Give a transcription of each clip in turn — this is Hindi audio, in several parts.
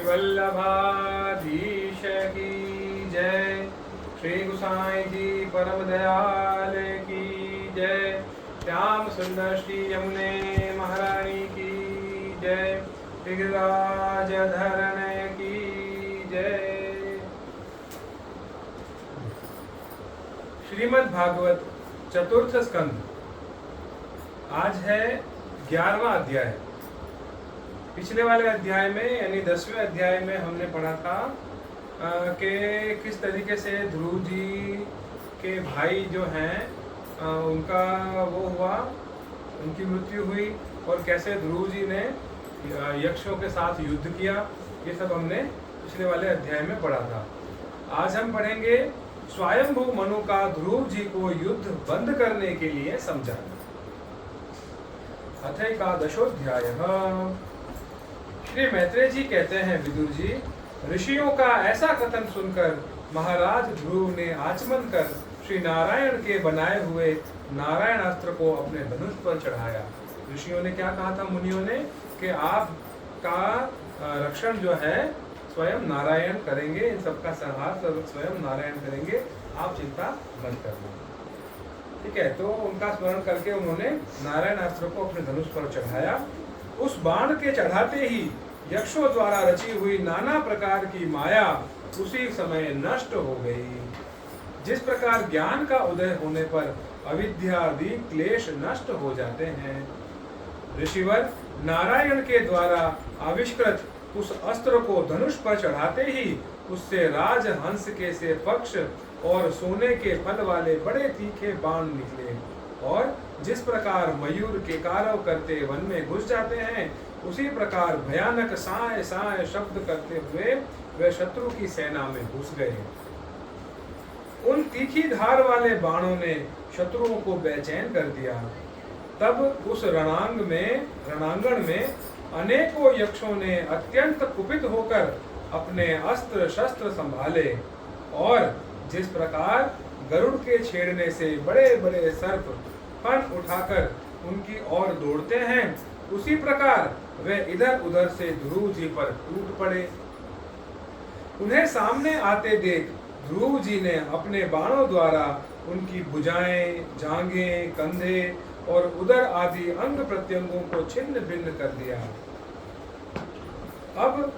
वल्लभाधीश की जय। श्री गुसाई जी परम दयाल की जय। श्याम सुंदर श्री यमुने महारानी की जय। गिरिराज धरण की जय। श्रीमद् भागवत चतुर्थ स्कंद। आज है 11वां अध्याय। पिछले वाले अध्याय में यानी 10वें अध्याय में हमने पढ़ा था कि किस तरीके से ध्रुव जी के भाई जो हैं उनका वो हुआ, उनकी मृत्यु हुई और कैसे ध्रुव जी ने यक्षों के साथ युद्ध किया। ये सब हमने पिछले वाले अध्याय में पढ़ा था। आज हम पढ़ेंगे स्वयंभू मनु का ध्रुव जी को युद्ध बंद करने के लिए समझाना। अथ एकादशोऽध्यायः। श्री मैत्रेय जी कहते हैं, विदुर जी, ऋषियों का ऐसा कथन सुनकर महाराज ध्रुव ने आचमन कर श्री नारायण के बनाए हुए नारायण अस्त्र को अपने धनुष पर चढ़ाया। ऋषियों ने क्या कहा था, मुनियों ने, कि आपका रक्षण जो है स्वयं नारायण करेंगे, इन सबका संहार स्वयं नारायण करेंगे, आप चिंता मत करना। ठीक है, तो उनका स्मरण करके उन्होंने नारायण अस्त्र को अपने धनुष पर चढ़ाया। उस बाण के चढ़ाते ही यक्षों द्वारा रची हुई नाना प्रकार की माया उसी समय नष्ट हो गई। जिस प्रकार ज्ञान का उदय होने पर अविद्यादि क्लेश नष्ट हो जाते हैं, ऋषिवर नारायण के द्वारा आविष्कृत उस अस्त्र को धनुष पर चढ़ाते ही उससे राजहंस के से पक्ष और सोने के फल वाले बड़े तीखे बाण निकले, और जिस प्रकार मयूर के कारव करते वन में घुस जाते हैं, उसी प्रकार भयानक साय साय शब्द करते हुए वे शत्रु की सेना में घुस गए। उन तीखी धार वाले बाणों ने शत्रुओं को बेचैन कर दिया। तब उस रणांगण में अनेकों यक्षों ने अत्यंत कुपित होकर अपने अस्त्र शस्त्र संभाले, और जिस प्रकार गरुड़ के छेड़ने से बड़े बड़े सर्प फन उठाकर उनकी ओर दौड़ते हैं, उसी प्रकार वे इधर उधर से ध्रुव जी पर टूट पड़े। उन्हें सामने आते देख ध्रुव जी ने अपने बाणों द्वारा उनकी भुजाएं, जांघें, कंधे और उदर आदि अंग प्रत्यंगों को छिन्न भिन्न कर दिया। अब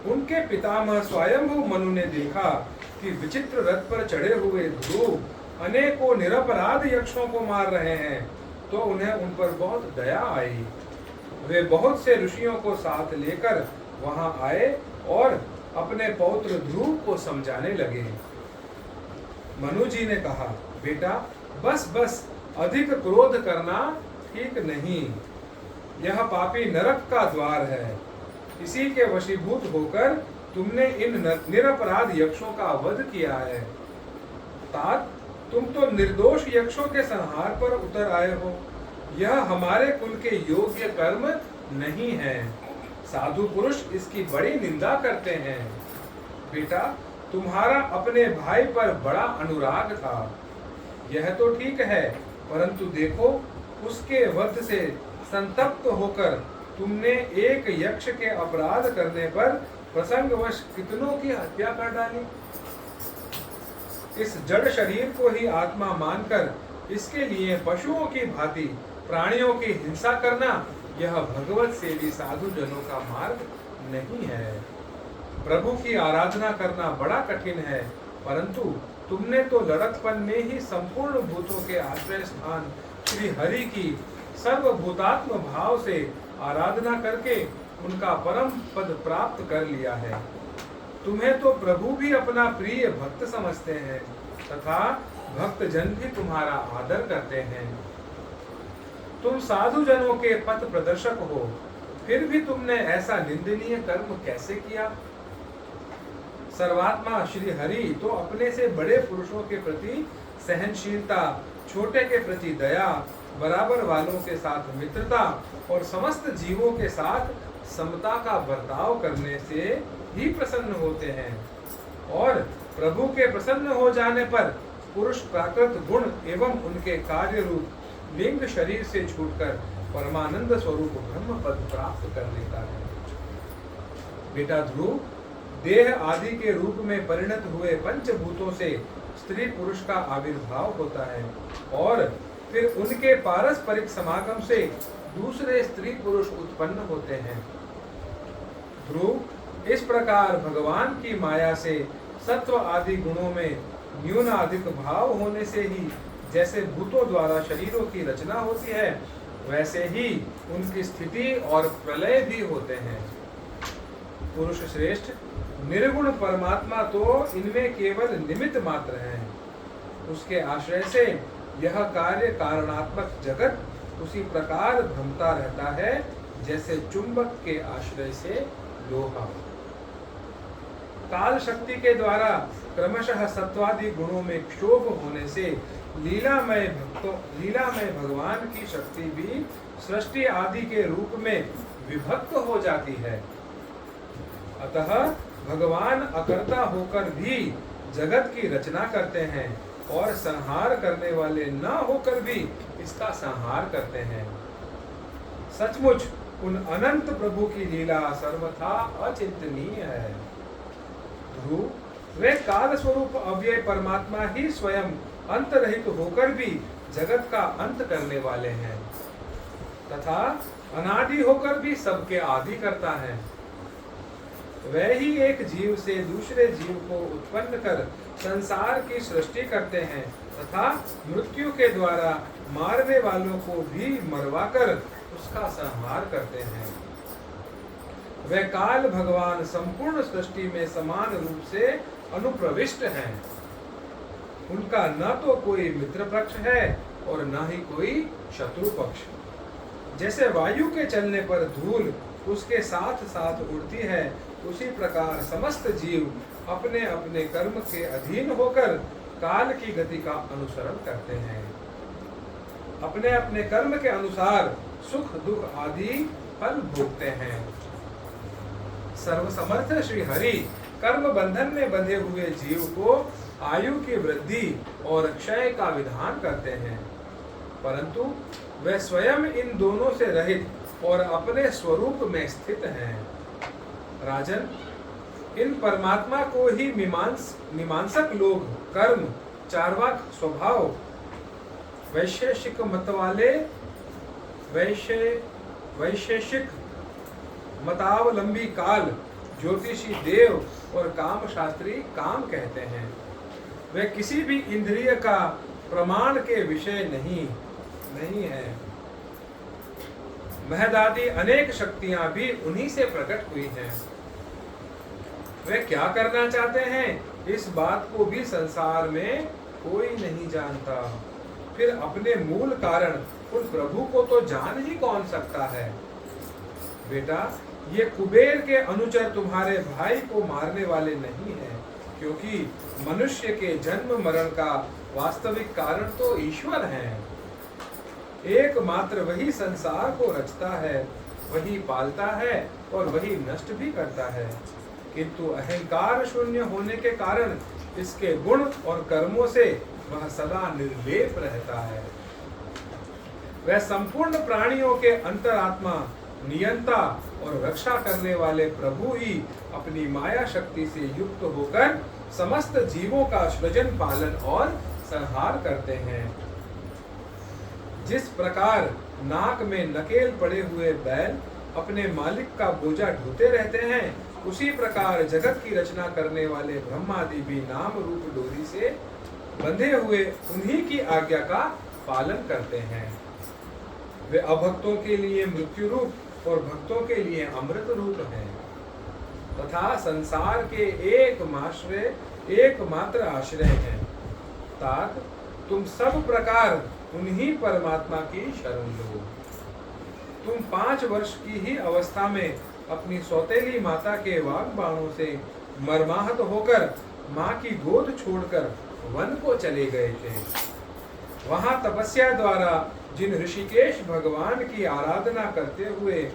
उनके पितामह स्वयंभू मनु ने देखा कि विचित्र रथ पर चढ़े हुए ध्रुव अनेकों निरपराध यक्षों को मार रहे हैं, तो उन्हें उन पर बहुत दया आई। वे बहुत से ऋषियों को साथ लेकर वहां आए और अपने पौत्र ध्रुव को समझाने लगे। मनु जी ने कहा, बेटा बस बस, अधिक क्रोध करना ठीक नहीं। यह पापी नरक का द्वार है। इसी के वशीभूत होकर तुमने इन निरपराध यक्षों का वध किया है। तात, तुम तो निर्दोष यक्षों के संहार पर उतर आए हो। यह हमारे कुल के योग्य कर्म नहीं है। साधु पुरुष इसकी बड़ी निंदा करते हैं। बेटा, तुम्हारा अपने भाई पर बड़ा अनुराग था, यह तो ठीक है, परंतु देखो, उसके वध से संतप्त होकर तुमने एक यक्ष के अपराध करने पर प्रसंगवश कितनों की हत्या कर डाली। इस जड़ शरीर को ही आत्मा मानकर इसके लिए पशुओं की भांति प्राणियों की हिंसा करना, यह भगवत सेवी साधु जनों का मार्ग नहीं है। प्रभु की आराधना करना बड़ा कठिन है, परंतु तुमने तो लड़कपन में ही संपूर्ण भूतों के आश्रय स्थान श्री हरि की सर्वभूतात्म भाव से आराधना करके उनका परम पद प्राप्त कर लिया है। तुम्हें तो प्रभु भी अपना प्रिय भक्त समझते हैं तथा भक्त जन भी तुम्हारा आदर करते हैं। तुम साधु जनों के पथ प्रदर्शक हो, फिर भी तुमने ऐसा निंदनीय कर्म कैसे किया? सर्वात्मा श्री हरि तो अपने से बड़े पुरुषों के प्रति सहनशीलता, छोटे के प्रति दया, बराबर वालों के साथ मित्रता और समस्त जीवों के साथ समता का बर्ताव करने से ही प्रसन्न होते हैं। और प्रभु के प्रसन्न हो जाने पर पुरुष प्राकृत गुण एवं उनके कार्य रूप लिंग शरीर से छूटकर परमानंद स्वरूप ब्रह्म पद प्राप्त कर लेता है। बेटा ध्रुव, देह आदि के रूप में परिणत हुए पंचभूतों से स्त्री पुरुष का आविर्भाव होता है और फिर उनके पारस्परिक समागम से दूसरे स्त्री पुरुष उत्पन्न होते हैं। ध्रुव, इस प्रकार भगवान की माया से सत्व आदि गुणों में न्यूनाधिक भाव होने से ही जैसे भूतों द्वारा शरीरों की रचना होती है, वैसे ही उनकी स्थिति और प्रलय भी होते हैं। पुरुष श्रेष्ठ, निर्गुण परमात्मा तो इनमें केवल निमित्त मात्र है। उसके आश्रय से यह कार्य कारणात्मक जगत उसी प्रकार भ्रमता रहता है जैसे चुंबक के आश्रय से लोहा। काल शक्ति के द्वारा क्रमशः सत्वादि गुणों में क्षोभ होने से लीलामय भगवान की शक्ति भी सृष्टि आदि के रूप में विभक्त हो जाती है। अतः भगवान अकर्ता होकर भी जगत की रचना करते हैं और संहार करने वाले न होकर भी इसका संहार करते हैं। सचमुच उन अनंत प्रभु की लीला सर्वथा अचिंतनीय है। ध्रुव, वे काल स्वरूप अव्यय परमात्मा ही स्वयं अंत रहित होकर भी जगत का अंत करने वाले हैं तथा अनादि होकर भी सबके आदि करता है। वह ही एक जीव से दूसरे जीव को उत्पन्न कर संसार की सृष्टि करते हैं तथा मृत्यु के द्वारा मारने वालों को भी मरवाकर उसका संहार करते हैं। वह काल भगवान संपूर्ण सृष्टि में समान रूप से अनुप्रविष्ट हैं। उनका न तो कोई मित्र पक्ष है और न ही कोई शत्रु पक्ष। जैसे वायु के चलने पर धूल उसके साथ साथ उड़ती है, उसी प्रकार समस्त जीव अपने अपने कर्म के अधीन होकर काल की गति का अनुसरण करते हैं। अपने अपने कर्म के अनुसार सुख दुख आदि फल भोगते हैं। सर्वसमर्थ श्री हरि कर्म बंधन में बंधे हुए जीव को आयु की वृद्धि और क्षय का विधान करते हैं, परंतु वे स्वयं इन दोनों से रहित और अपने स्वरूप में स्थित हैं। राजन, इन परमात्मा को ही मीमांसक लोग कर्म, चार्वाक स्वभाव, वैशेषिक मत वाले वैशेषिक मतावलंबी काल, ज्योतिषी देव और काम शास्त्री काम कहते हैं। वे किसी भी इंद्रिय का प्रमाण के विषय नहीं है। महदादि अनेक शक्तियां भी उन्हीं से प्रकट हुई हैं। वे क्या करना चाहते हैं, इस बात को भी संसार में कोई नहीं जानता। फिर अपने मूल कारण उन प्रभु को तो जान ही कौन सकता है। बेटा, ये कुबेर के अनुचर तुम्हारे भाई को मारने वाले नहीं हैं, क्योंकि मनुष्य के जन्म मरण का वास्तविक कारण तो ईश्वर है। एकमात्र वही संसार को रचता है, वही पालता है और वही नष्ट भी करता है, किंतु अहंकार शून्य होने के कारण इसके गुण और कर्मों से वह सदा निर्लेप रहता है। वह संपूर्ण प्राणियों के अंतरात्मा, नियंता और रक्षा करने वाले प्रभु ही अपनी माया शक्ति से युक्त होकर समस्त जीवों का सृजन पालन और संहार करते हैं। जिस प्रकार नाक में नकेल पड़े हुए बैल अपने मालिक का बोझा ढोते रहते हैं, उसी प्रकार जगत की रचना करने वाले ब्रह्मादि भी नाम रूप डोरी से बंधे हुए उन्हीं की आज्ञा का पालन करते हैं। वे अभक्तों के लिए मृत्यु रूप और भक्तों के लिए अमृत रूप हैं तथा संसार के एकमात्र आश्रय हैं। तात, तुम सब प्रकार उन्हीं परमात्मा की शरण लो। तुम 5 वर्ष की ही अवस्था में अपनी सौतेली माता के वाग बाणों से मर्माहत होकर माँ की गोद छोड़कर वन को चले गए थे। वहां तपस्या द्वारा जिन ऋषिकेश भगवान की आराधना करते हुए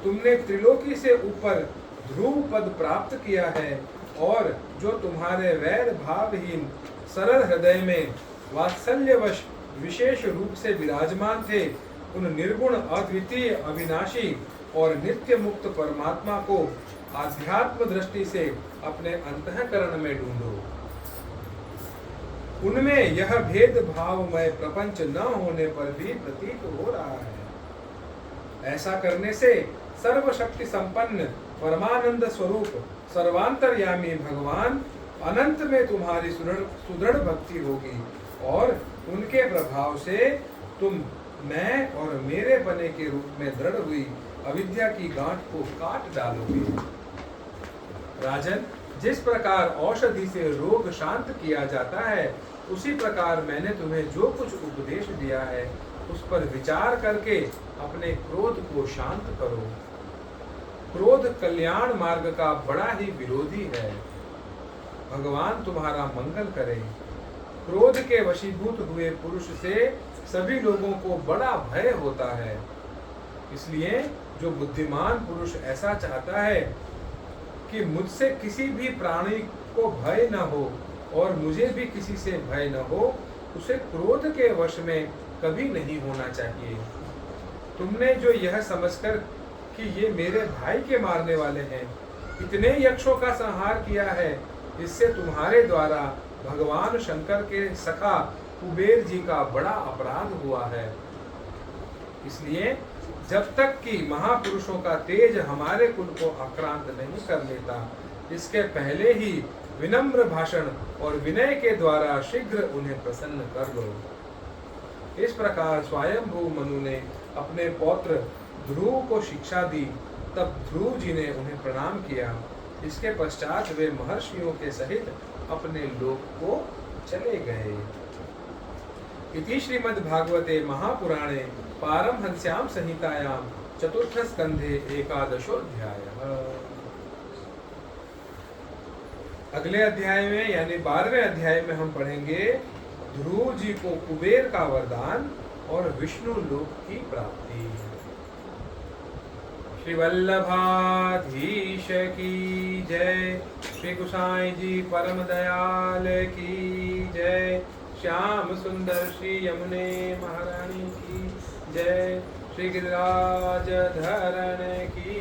तुमने त्रिलोकी से ऊपर ध्रुव पद प्राप्त किया है और जो तुम्हारे वैर भावहीन सरल हृदय में वात्सल्यवश विशेष रूप से विराजमान थे, उन निर्गुण अद्वितीय अविनाशी और नित्य मुक्त परमात्मा को आध्यात्म दृष्टि से अपने अंतःकरण में ढूंढो। उनमें यह भेदभावमय प्रपंच न होने पर भी प्रतीत हो रहा है। ऐसा करने से सर्वशक्ति संपन्न परमानंद स्वरूप सर्वांतर्यामी भगवान अनंत में तुम्हारी सुदृढ़ भक्ति होगी और उनके प्रभाव से तुम मैं और मेरे बने के रूप में दृढ़ हुई अविद्या की गांठ को काट डालोगे। राजन, जिस प्रकार औषधि से रोग शांत किया जाता है, उसी प्रकार मैंने तुम्हें जो कुछ उपदेश दिया है उस पर विचार करके अपने क्रोध को शांत करो। क्रोध कल्याण मार्ग का बड़ा ही विरोधी है। भगवान तुम्हारा मंगल करे। क्रोध के वशीभूत हुए पुरुष से सभी लोगों को बड़ा भय होता है। इसलिए जो बुद्धिमान पुरुष ऐसा चाहता है कि मुझसे किसी भी प्राणी को भय न हो और मुझे भी किसी से भय न हो, उसे क्रोध के वश में कभी नहीं होना चाहिए। तुमने जो यह समझकर कि ये मेरे भाई के मारने वाले हैं, इतने यक्षों का संहार किया है, इससे तुम्हारे द्वारा भगवान शंकर के सखा कुबेर जी का बड़ा अपराध हुआ है। इसलिए जब तक कि महापुरुषों का तेज हमारे कुल को आक्रांत नहीं कर लेता, इसके पहले ही विनम्र भाषण और विनय के द्वारा शीघ्र उन्हें प्रसन्न कर लो। इस प्रकार स्वयंभू मनु ने अपने पौत्र ध्रुव को शिक्षा दी। तब ध्रुव जी ने उन्हें प्रणाम किया। इसके पश्चात वे महर्षियों के सहित अपने लोक को चले गए। इति श्रीमद्भागवते महापुराणे पारमहंस्यां संहितायां चतुर्थ स्कंधे एकादशोऽध्यायः। अगले अध्याय में यानी 12वें अध्याय में हम पढ़ेंगे ध्रुव जी को कुबेर का वरदान और विष्णु लोक की प्राप्ति। श्री वल्लभाधीश की जय। श्री गोसाई जी परम दयाल की जय। श्याम सुंदर श्री यमुने महारानी की जय। श्री गिरिराज धरण की